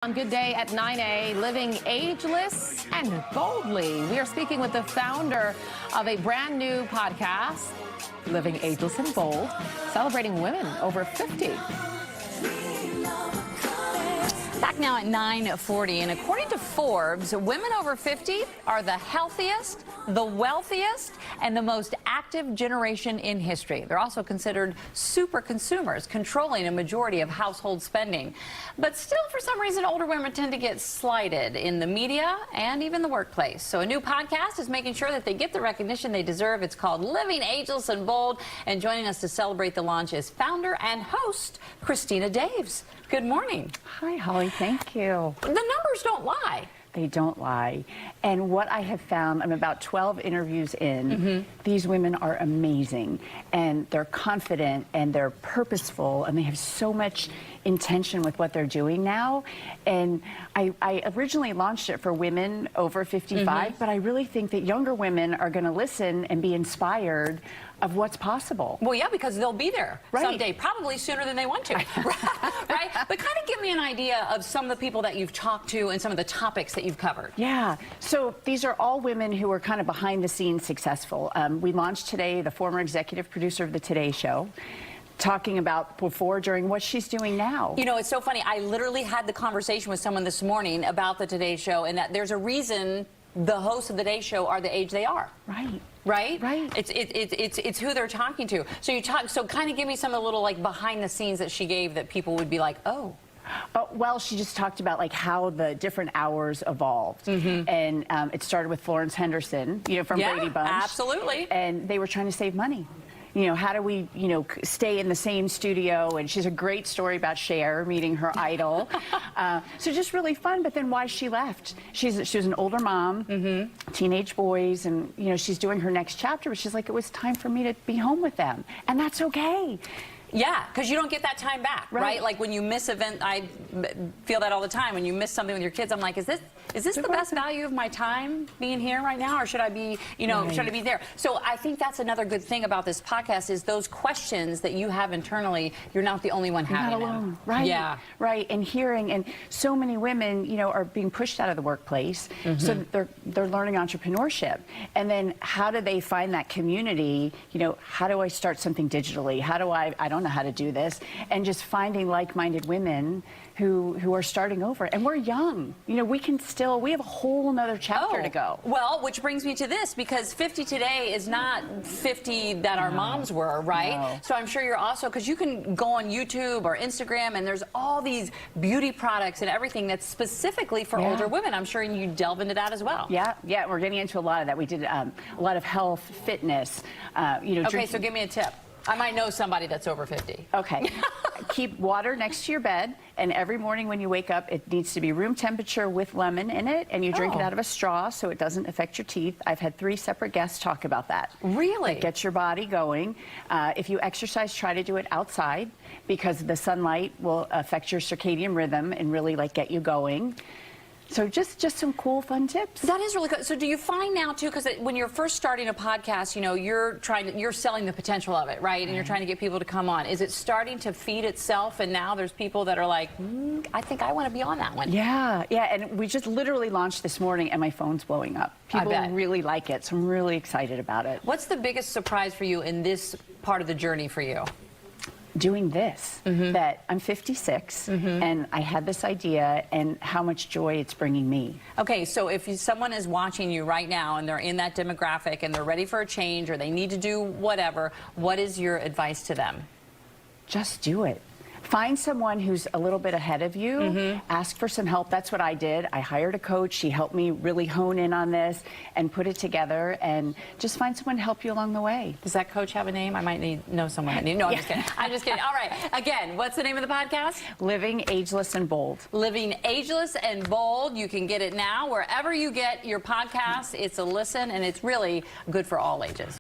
Good day at 9A, living ageless and boldly. We are speaking with the founder of a brand new podcast, Living Ageless and Bold, celebrating women over 50. Back now at 9:40, and according to Forbes, women over 50 are the healthiest, the wealthiest, and the most active generation in history. They're also considered super consumers, controlling a majority of household spending. But still, for some reason, older women tend to get slighted in the media and even the workplace. So a new podcast is making sure that they get the recognition they deserve. It's called Living Ageless and Bold, and joining us to celebrate the launch is founder and host Christina Daves. Good morning. Hi, Holly. Thank you. The numbers don't lie. They don't lie. And what I have found, I'm about 12 interviews in, these women are amazing. And they're confident and they're purposeful and they have so much intention with what they're doing now. And I originally launched it for women over 55, but I really think that younger women are going to listen and be inspired of what's possible. Well, yeah, because they'll be there someday, probably sooner than they want to, right? But kind of give me an idea of some of the people that you've talked to and some of the topics that you've covered. Yeah, so these are all women who are kind of behind the scenes successful. We launched today the former executive producer of the Today Show, talking about before, during, what she's doing now. You know, it's so funny. I literally had the conversation with someone this morning about the Today Show, and that there's a reason the hosts of the Today Show are the age they are. Right. Right? Right. It's who they're talking to. So kind of give me some of the little like behind the scenes that she gave that people would be like, oh. Well, she just talked about like how the different hours evolved, and it started with Florence Henderson, you know, from Brady Bunch. Absolutely. And they were trying to save money. You know, how do we, you know, stay in the same studio? And she's a great story about Cher meeting her idol. So just really fun. But then why she left? She was an older mom, teenage boys, and, you know, she's doing her next chapter. But she's like, it was time for me to be home with them. And that's okay. Yeah, because you don't get that time back, right? Like when you miss event, I feel that all the time. When you miss something with your kids, I'm like, is this the best value of my time being here right now, or should I be, you know, should I be there? So I think that's another good thing about this podcast is those questions that you have internally. You're not the only one having not alone. them. Right. Yeah. Right. And hearing, and so many women, you know, are being pushed out of the workplace, so they're learning entrepreneurship. And then how do they find that community? You know, how do I start something digitally? How do I don't know how to do this, and just finding like-minded women who are starting over. And we're young, you know, we have a whole nother chapter to go. Well, which brings me to this, because 50 today is not 50 that our moms were, right? No. So I'm sure you're also, because you can go on YouTube or Instagram and there's all these beauty products and everything that's specifically for older women. I'm sure you delve into that as well. Yeah, we're getting into a lot of that. We did a lot of health, fitness, you know. Okay, so give me a tip. I might know somebody that's over 50. Okay. Keep water next to your bed, and every morning when you wake up, it needs to be room temperature with lemon in it, and you drink it out of a straw so it doesn't affect your teeth. I've had 3 separate guests talk about that. Really? It gets your body going. If you exercise, try to do it outside, because the sunlight will affect your circadian rhythm and really like get you going. So just some cool, fun tips. That is really good. So do you find now, too, because when you're first starting a podcast, you know, you're selling the potential of it, right? And you're trying to get people to come on. Is it starting to feed itself, and now there's people that are like, I think I want to be on that one? Yeah, and we just literally launched this morning, and my phone's blowing up. People really like it, so I'm really excited about it. What's the biggest surprise for you in this part of the journey for you? Doing this, that I'm 56 and I had this idea, and how much joy it's bringing me. Okay, so if someone is watching you right now and they're in that demographic and they're ready for a change or they need to do whatever, what is your advice to them? Just do it. Find someone who's a little bit ahead of you. Ask for some help. That's what I did. I hired a coach. She helped me really hone in on this and put it together, and just find someone to help you along the way. Does that coach have a name? I might know someone. No, I'm just kidding. I'm just kidding. All right. Again, what's the name of the podcast? Living Ageless and Bold. Living Ageless and Bold. You can get it now wherever you get your podcasts. It's a listen, and it's really good for all ages.